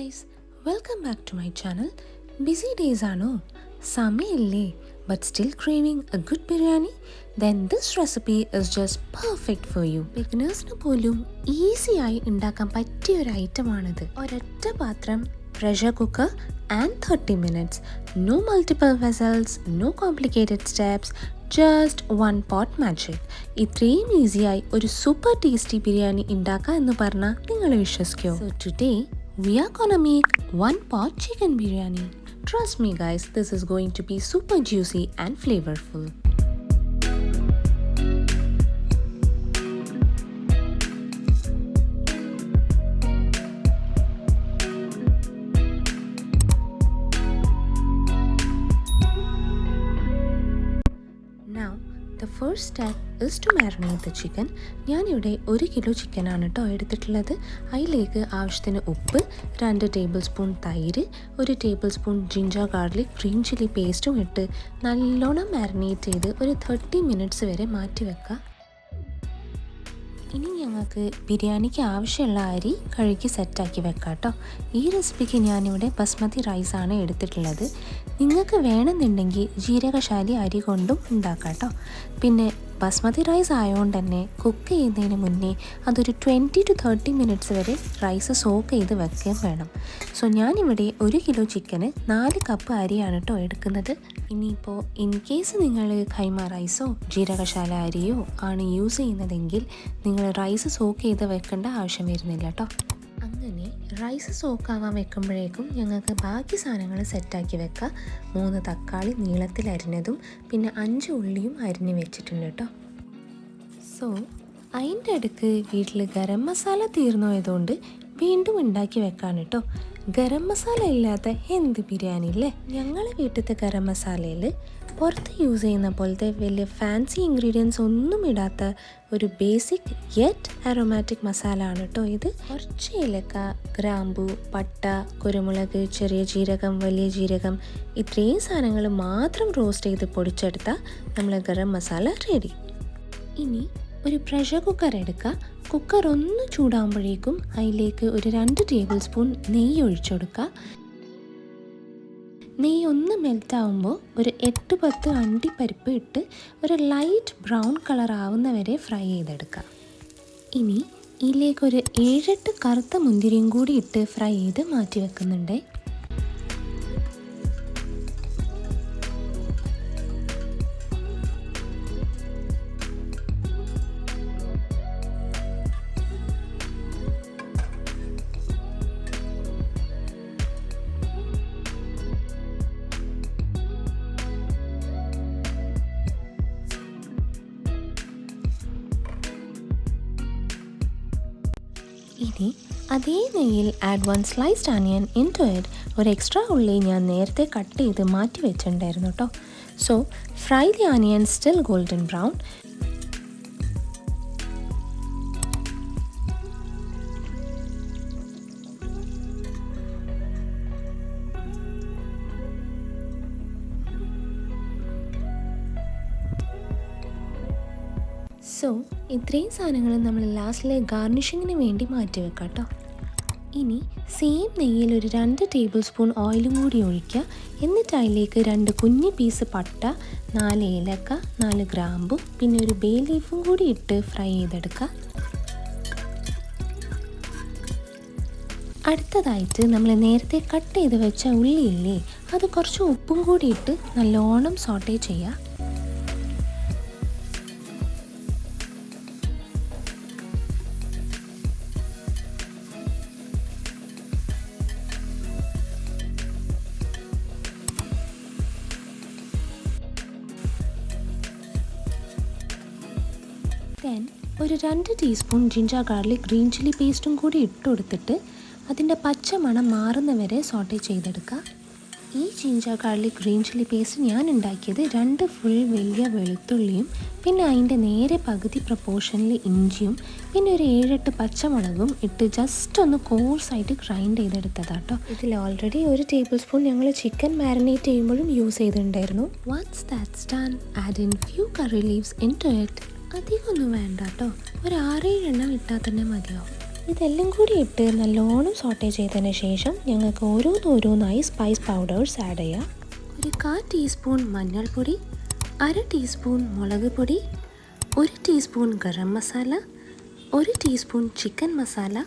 guys, welcome back to my channel. Busy days ആണോ? സമയമില്ലേ but still craving a good biryani? Then this recipe is just perfect for you. Beginners-ന് പോലും ഈസിയായി ഉണ്ടാക്കാൻ പറ്റിയ ഒരു ഐറ്റമാണിത്. ഒരൊറ്റ പാത്രം, pressure cooker and 30 minutes. No multiple vessels, no complicated steps. Just one pot magic. ഇത്രയും ഈസിയായി ഒരു സൂപ്പർ ടേസ്റ്റി ബിരിയാണി ഉണ്ടാക്കുക എന്ന് പറഞ്ഞാൽ നിങ്ങൾ വിശ്വസിക്കോ? So today we are gonna make one pot chicken biryani. Trust me guys, this is going to be super juicy and flavorful. The first step is to marinate the chicken. ഞാനിവിടെ 1 kilo ചിക്കനാണ് കേട്ടോ എടുത്തിട്ടുള്ളത്. അതിലേക്ക് ആവശ്യത്തിന് ഉപ്പ്, 2 table spoon തൈര്, 1 table spoon ginger garlic green chilli പേസ്റ്റും ഇട്ട് നല്ലോണം മാരിനേറ്റ് ചെയ്ത് ഒരു 30 മിനിറ്റ്സ് വരെ മാറ്റി വെക്കുക. ഇനി ഞങ്ങൾക്ക് ബിരിയാണിക്ക് ആവശ്യമുള്ള അരി കഴുകി സെറ്റാക്കി വെക്കാം കേട്ടോ. ഈ റെസിപ്പിക്ക് ഞാനിവിടെ ബസ്മതി റൈസാണ് എടുത്തിട്ടുള്ളത്. നിങ്ങൾക്ക് വേണമെന്നുണ്ടെങ്കിൽ ജീരകശാലി അരി കൊണ്ടും ഉണ്ടാക്കാം കേട്ടോ. പിന്നെ ബസ്മതി റൈസ് ആയതുകൊണ്ട് തന്നെ കുക്ക് ചെയ്യുന്നതിന് മുന്നേ അതൊരു 20 to 30 മിനിറ്റ്സ് വരെ റൈസ് സോക്ക് ചെയ്ത് വെക്കുകയും വേണം. സോ ഞാനിവിടെ 1 കിലോ ചിക്കന് 4 കപ്പ് അരിയാണ് കേട്ടോ എടുക്കുന്നത്. ഇനിയിപ്പോൾ ഇൻ കേസ് നിങ്ങൾ ഖൈമ റൈസോ ജീരകശാല അരിയോ ആണ് യൂസ് ചെയ്യുന്നതെങ്കിൽ നിങ്ങൾ റൈസ് സോക്ക് ചെയ്ത് വെക്കേണ്ട ആവശ്യം വരുന്നില്ല കേട്ടോ. അങ്ങനെ റൈസ് സോക്കാവാൻ വെക്കുമ്പോഴേക്കും ഞങ്ങൾക്ക് ബാക്കി സാധനങ്ങൾ സെറ്റാക്കി വെക്കാം. 3 തക്കാളി നീളത്തിൽ അരിഞ്ഞതും പിന്നെ 5 ഉള്ളിയും അരിഞ്ഞ് വെച്ചിട്ടുണ്ട് കേട്ടോ. സോ അതിൻ്റെ അടുക്ക് വീട്ടിൽ ഗരം മസാല തീർന്നതുകൊണ്ട് വീണ്ടും ഉണ്ടാക്കി വെക്കാൻ കേട്ടോ. ഗരം മസാല ഇല്ലാത്ത എന്ത് ബിരിയാണി ഇല്ലേ? ഞങ്ങളെ വീട്ടിലത്തെ ഗരം മസാലയിൽ പുറത്ത് യൂസ് ചെയ്യുന്ന പോലത്തെ വലിയ ഫാൻസി ഇൻഗ്രീഡിയൻസ് ഒന്നും ഇടാത്ത ഒരു ബേസിക് യെറ്റ് അരോമാറ്റിക് മസാല ആണ് കേട്ടോ ഇത്. കുറച്ച് ഏലക്ക, ഗ്രാമ്പു, പട്ട, കുരുമുളക്, ചെറിയ ജീരകം, വലിയ ജീരകം ഇത്രയും സാധനങ്ങൾ മാത്രം റോസ്റ്റ് ചെയ്ത് പൊടിച്ചെടുത്താൽ നമ്മൾ ഗരം മസാല റെഡി. ഇനി ഒരു പ്രഷർ കുക്കർ എടുക്കുക. കുക്കർ ഒന്ന് ചൂടാകുമ്പോഴേക്കും അതിലേക്ക് ഒരു 2 ടേബിൾ സ്പൂൺ നെയ്യ് ഒഴിച്ചു കൊടുക്കുക. നെയ്യ് ഒന്ന് മെൽറ്റാവുമ്പോൾ ഒരു 8-10 അണ്ടിപ്പരിപ്പ് ഇട്ട് ഒരു ലൈറ്റ് ബ്രൗൺ കളർ ആവുന്നവരെ ഫ്രൈ ചെയ്തെടുക്കുക. ഇനി ഇതിലേക്കൊരു 7-8 കറുത്ത മുന്തിരിയും കൂടി ഇട്ട് ഫ്രൈ ചെയ്ത് മാറ്റി വെക്കുന്നുണ്ട്. ഇനി അതേ നെയ്യിൽ add 1 sliced onion into it. ഒരു എക്സ്ട്രാ ഉള്ളി ഞാൻ നേരത്തെ കട്ട് ചെയ്ത് മാറ്റി വെച്ചിട്ടുണ്ടായിരുന്നു കേട്ടോ. So fry the onion still golden brown. So ഇത്രയും സാധനങ്ങൾ നമ്മൾ ലാസ്റ്റിലെ ഗാർണിഷിങ്ങിന് വേണ്ടി മാറ്റി വെക്കാം കേട്ടോ. ഇനി സെയിം നെയ്യിൽ ഒരു 2 ടേബിൾ സ്പൂൺ ഓയിലും കൂടി ഒഴിക്കുക. എന്നിട്ട് അതിലേക്ക് 2 കുഞ്ഞ് പീസ് പട്ട, 4 ഏലക്ക, 4 ഗ്രാമ്പു പിന്നെ ഒരു ബേ ലീഫും കൂടി ഇട്ട് ഫ്രൈ ചെയ്തെടുക്കുക. അടുത്തതായിട്ട് നമ്മൾ നേരത്തെ കട്ട് ചെയ്ത് വെച്ച ഉള്ളിയില്ലേ, അത് കുറച്ച് ഉപ്പും കൂടി ഇട്ട് നല്ലോണം സോട്ടേ ചെയ്യുക. ദെൻ ഒരു 2 teaspoon ginger garlic green chilli പേസ്റ്റും കൂടി ഇട്ട് കൊടുത്തിട്ട് അതിൻ്റെ പച്ച മണം മാറുന്നവരെ സോട്ടേ ചെയ്തെടുക്കുക. ഈ ginger garlic green chilli paste ഞാൻ ഉണ്ടാക്കിയത് 2 ഫുൾ വലിയ വെളുത്തുള്ളിയും പിന്നെ അതിൻ്റെ നേരെ പകുതി പ്രപ്പോർഷനിൽ ഇഞ്ചിയും പിന്നെ ഒരു 7-8 പച്ചമുളകും ഇട്ട് ജസ്റ്റ് ഒന്ന് കോഴ്സായിട്ട് ഗ്രൈൻഡ് ചെയ്തെടുത്തതാട്ടോ. ഇതിൽ ഓൾറെഡി 1 ടേബിൾ സ്പൂൺ ഞങ്ങൾ ചിക്കൻ മാരിനേറ്റ് ചെയ്യുമ്പോഴും യൂസ് ചെയ്തിട്ടുണ്ടായിരുന്നു. Once that's done, add in few curry leaves into it. അധികമൊന്നും വേണ്ട കേട്ടോ, ഒരു 6-7 എണ്ണം ഇട്ടാൽ തന്നെ മതിയാവും. ഇതെല്ലാം കൂടി ഇട്ട് നല്ലോണം സോട്ടേ ചെയ്തതിന് ശേഷം ഞങ്ങൾക്ക് ഓരോന്നോരോന്നായി സ്പൈസ് പൗഡേഴ്സ് ആഡ് ചെയ്യാം. ഒരു 1/4 ടീസ്പൂൺ മഞ്ഞൾപ്പൊടി, 1/2 ടീസ്പൂൺ മുളക് പൊടി, 1 teaspoon garam masala, 1 teaspoon chicken masala.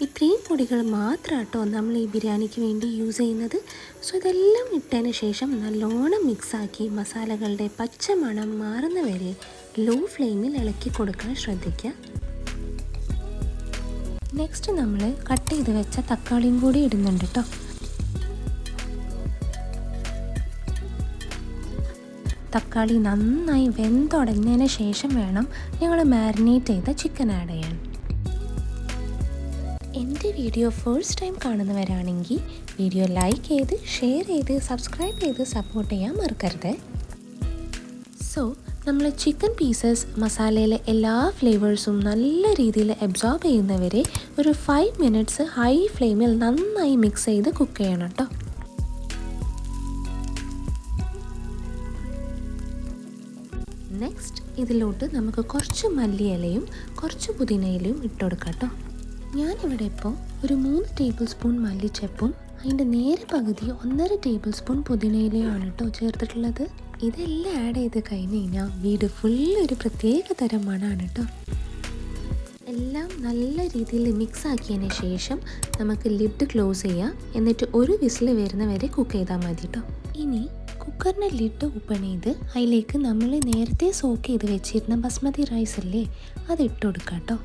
ഇത്രയും പൊടികൾ മാത്രമാട്ടോ നമ്മൾ ഈ ബിരിയാണിക്ക് വേണ്ടി യൂസ് ചെയ്യുന്നത്. സോ ഇതെല്ലാം ഇട്ടതിന് ശേഷം നല്ലോണം മിക്സാക്കി മസാലകളുടെ പച്ച മണം മാറുന്ന വരെ ലോ ഫ്ലെയിമിൽ ഇളക്കി കൊടുക്കാൻ ശ്രദ്ധിക്കുക. നെക്സ്റ്റ് നമ്മൾ കട്ട് ചെയ്ത് വെച്ച തക്കാളിയും കൂടി ഇടുന്നുണ്ട് കേട്ടോ. തക്കാളി നന്നായി വെന്തുടങ്ങിയതിന് ശേഷം വേണം ഞങ്ങൾ മാരിനേറ്റ് ചെയ്ത ചിക്കൻ ആഡ് ചെയ്യാൻ. എൻ്റെ വീഡിയോ ഫസ്റ്റ് ടൈം കാണുന്നവരാണെങ്കിൽ വീഡിയോ ലൈക്ക് ചെയ്ത് ഷെയർ ചെയ്ത് സബ്സ്ക്രൈബ് ചെയ്ത് സപ്പോർട്ട് ചെയ്യാൻ മറക്കരുത്. സോ നമ്മൾ ചിക്കൻ പീസസ് മസാലയിലെ എല്ലാ ഫ്ലേവേഴ്സും നല്ല രീതിയിൽ അബ്സോർബ് ചെയ്യുന്നവരെ ഒരു 5 മിനിറ്റ്സ് ഹൈ ഫ്ലെയിമിൽ നന്നായി മിക്സ് ചെയ്ത് കുക്ക് ചെയ്യണം കേട്ടോ. നെക്സ്റ്റ് ഇതിലോട്ട് നമുക്ക് കുറച്ച് മല്ലിയിലയും കുറച്ച് പുതിനയിലയും ഇട്ട് കൊടുക്കാം കേട്ടോ. ഞാനിവിടെ ഇപ്പോൾ ഒരു 3 ടേബിൾ സ്പൂൺ മല്ലിച്ചപ്പും അതിൻ്റെ നേരെ പകുതി 1.5 ടേബിൾ സ്പൂൺ പുതിനയിലയുമാണ് കേട്ടോ ചേർത്തിട്ടുള്ളത്. ഇതെല്ലാം ആഡ് ചെയ്ത് കഴിഞ്ഞ് കഴിഞ്ഞാൽ വീട് ഫുള്ള് ഒരു പ്രത്യേക തരം മണമാണ് കേട്ടോ. എല്ലാം നല്ല രീതിയിൽ മിക്സ് ആക്കിയതിന് ശേഷം നമുക്ക് ലിഡ് ക്ലോസ് ചെയ്യാം. എന്നിട്ട് ഒരു വിസിൽ വരുന്ന വരെ കുക്ക് ചെയ്താൽ മതി കേട്ടോ. ഇനി കുക്കറിൻ്റെ ലിഡ് ഓപ്പൺ ചെയ്ത് അതിലേക്ക് നമ്മൾ നേരത്തെ സോക്ക് ചെയ്ത് വെച്ചിരുന്ന ബസ്മതി റൈസ് അല്ലേ അത് ഇട്ട് കൊടുക്കാം കേട്ടോ.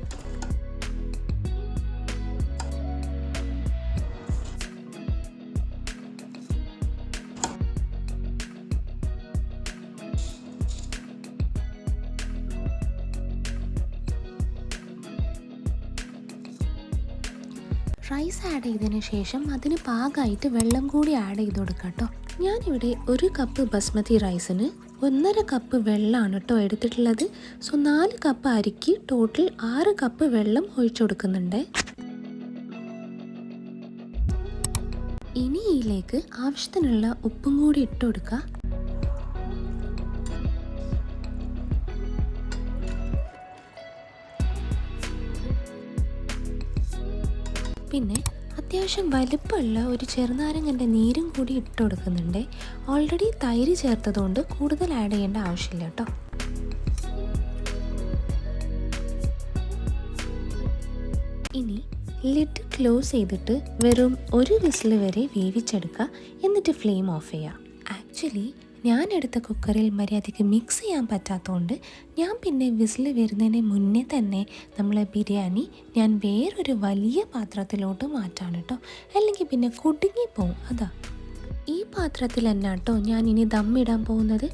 റൈസ് ആഡ് ചെയ്തതിന് ശേഷം അതിന് പാകമായിട്ട് വെള്ളം കൂടി ആഡ് ചെയ്ത് കൊടുക്കാം കേട്ടോ. ഞാനിവിടെ 1 കപ്പ് ബസ്മതി റൈസിന് 1.5 കപ്പ് വെള്ളമാണ് കേട്ടോ എടുത്തിട്ടുള്ളത്. സോ 4 കപ്പ് അരിക്ക് ടോട്ടൽ 6 കപ്പ് വെള്ളം ഒഴിച്ചു കൊടുക്കുന്നുണ്ട്. ഇനി ഇതിലേക്ക് ആവശ്യത്തിനുള്ള ഉപ്പും കൂടി ഇട്ട് കൊടുക്കുക. പിന്നെ അത്യാവശ്യം വലുപ്പമുള്ള ഒരു ചെറുനാരങ്ങൻ്റെ നീരും കൂടി ഇട്ട് കൊടുക്കുന്നുണ്ട്. ഓൾറെഡി തൈര് ചേർത്തതുകൊണ്ട് കൂടുതൽ ആഡ് ചെയ്യേണ്ട ആവശ്യമില്ല കേട്ടോ. ഇനി ലിഡ് ക്ലോസ് ചെയ്തിട്ട് വെറും 1 വിസിൽ വരെ വേവിച്ചെടുക്കുക. എന്നിട്ട് ഫ്ലെയിം ഓഫ് ചെയ്യുക. ആക്ച്വലി ഞാൻ എടുത്ത കുക്കറിൽ മര്യാദയ്ക്ക് മിക്സ് ചെയ്യാൻ പറ്റാത്തതുകൊണ്ട് ഞാൻ പിന്നെ വിസിൽ വരുന്നതിന് മുന്നേ തന്നെ നമ്മളെ ബിരിയാണി ഞാൻ വേറൊരു വലിയ പാത്രത്തിലോട്ട് മാറ്റാണ് കേട്ടോ. അല്ലെങ്കിൽ പിന്നെ കുടുങ്ങിപ്പോവും. അതാ ഈ പാത്രത്തിൽ തന്നെ കേട്ടോ ഞാൻ ഇനി ദമ്മിടാൻ പോകുന്നത്.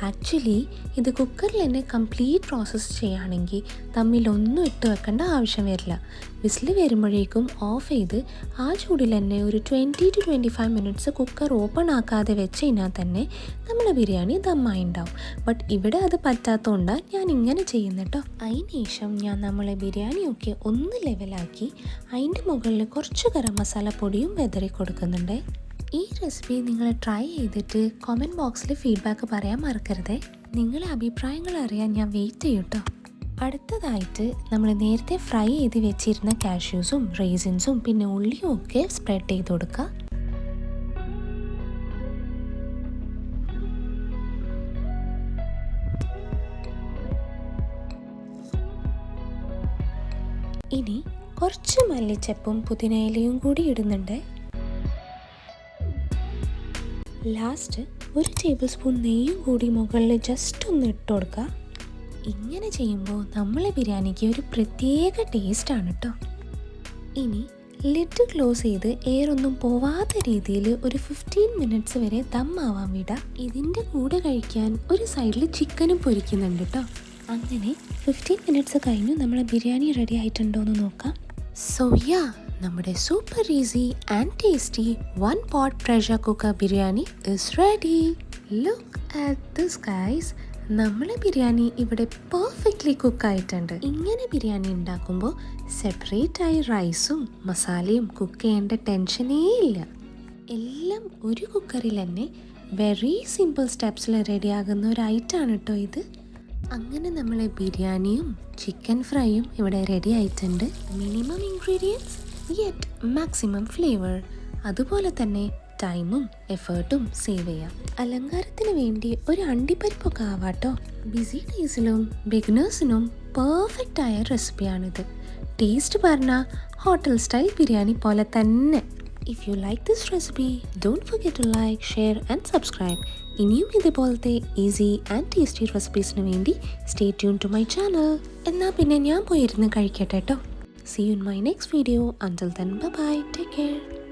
ആക്ച്വലി ഇത് കുക്കറിൽ തന്നെ കംപ്ലീറ്റ് പ്രോസസ്സ് ചെയ്യുകയാണെങ്കിൽ ദമ്മിലൊന്നും ഇട്ട് വെക്കേണ്ട ആവശ്യം വരില്ല. വിസിൽ വരുമ്പോഴേക്കും ഓഫ് ചെയ്ത് ആ ചൂടിൽ തന്നെ ഒരു 20 to 25 മിനിറ്റ്സ് കുക്കർ ഓപ്പൺ ആക്കാതെ വെച്ച് കഴിഞ്ഞാൽ തന്നെ നമ്മളെ ബിരിയാണി ദമ്മായി ഉണ്ടാവും. ബട്ട് ഇവിടെ അത് പറ്റാത്തതുകൊണ്ടാണ് ഞാൻ ഇങ്ങനെ ചെയ്യുന്നത് കേട്ടോ. അതിന് ശേഷം ഞാൻ നമ്മളെ ബിരിയാണിയൊക്കെ ഒന്ന് ലെവലാക്കി അതിൻ്റെ മുകളിൽ കുറച്ച് ഗരം മസാല പൊടിയും വെതറി കൊടുക്കുന്നുണ്ട്. ഈ റെസിപ്പി നിങ്ങൾ ട്രൈ ചെയ്തിട്ട് കമൻറ്റ് ബോക്സിൽ ഫീഡ്ബാക്ക് പറയാൻ മറക്കരുതേ. നിങ്ങളെ അഭിപ്രായങ്ങൾ അറിയാൻ ഞാൻ വെയിറ്റ് ചെയ്യും കേട്ടോ. അടുത്തതായിട്ട് നമ്മൾ നേരത്തെ ഫ്രൈ ചെയ്ത് വെച്ചിരുന്ന കാഷ്യൂസും റേസിൻസും പിന്നെ ഉള്ളിയും ഒക്കെ സ്പ്രെഡ് ചെയ്ത് കൊടുക്കുക. ഇനി കുറച്ച് മല്ലിച്ചപ്പും പുതിനയിലയും കൂടി ഇടുന്നുണ്ട്. ലാസ്റ്റ് 1 ടേബിൾ സ്പൂൺ നെയ്യും കൂടി മുകളിൽ ജസ്റ്റ് ഒന്ന് ഇട്ട് കൊടുക്കുക. ഇങ്ങനെ ചെയ്യുമ്പോൾ നമ്മളെ ബിരിയാണിക്ക് ഒരു പ്രത്യേക ടേസ്റ്റാണ് കേട്ടോ. ഇനി ലിഡ് ക്ലോസ് ചെയ്ത് എയർ ഒന്നും പോവാത്ത രീതിയിൽ ഒരു 15 മിനിറ്റ്സ് വരെ ദം ആവാൻ വിടുക. ഇതിൻ്റെ കൂടെ കഴിക്കാൻ ഒരു സൈഡിൽ ചിക്കനും പൊരിക്കുന്നുണ്ട് കേട്ടോ. അങ്ങനെ 15 മിനിറ്റ്സ് കഴിഞ്ഞു നമ്മളെ ബിരിയാണി റെഡി ആയിട്ടുണ്ടോ എന്ന് നോക്കാം. സോ യാ, നമ്മുടെ super easy and tasty 1 pot pressure cooker biryani is ready. Look at this guys. നമ്മളെ ബിരിയാണി ഇവിടെ പെർഫെക്റ്റ്ലി കുക്കായിട്ടുണ്ട്. ഇങ്ങനെ ബിരിയാണി ഉണ്ടാക്കുമ്പോൾ സെപ്പറേറ്റായി റൈസും മസാലയും കുക്ക് ചെയ്യേണ്ട ടെൻഷനേ ഇല്ല. എല്ലാം ഒരു കുക്കറിൽ തന്നെ വെരി സിമ്പിൾ സ്റ്റെപ്സിൽ റെഡിയാകുന്ന ഒരു ഐറ്റമാണ് കേട്ടോ ഇത്. അങ്ങനെ നമ്മൾ ബിരിയാണിയും ചിക്കൻ ഫ്രൈയും ഇവിടെ റെഡി ആയിട്ടുണ്ട്. Minimum ingredients yet maximum flavour. അതുപോലെ തന്നെ ടൈമും എഫേർട്ടും സേവ് ചെയ്യാം. അലങ്കാരത്തിന് വേണ്ടി ഒരു അണ്ടിപ്പരിപ്പൊക്കെ ആവാട്ടോ. ബിസി ഡേയ്സിലും ബിഗിനേഴ്സിനും പെർഫെക്റ്റ് ആയ റെസിപ്പിയാണിത്. ടേസ്റ്റ് പറഞ്ഞാൽ ഹോട്ടൽ സ്റ്റൈൽ ബിരിയാണി പോലെ തന്നെ. If you like this recipe, don't forget to like, share and subscribe. ഇനിയും ഇതുപോലത്തെ ഈസി ആൻഡ് ടേസ്റ്റി റെസിപ്പീസിന് വേണ്ടി stay tune to my channel. എന്നാൽ പിന്നെ ഞാൻ പോയിരുന്ന് കഴിക്കട്ടെ കേട്ടോ. See you in my next video. Until then, bye bye. Take care.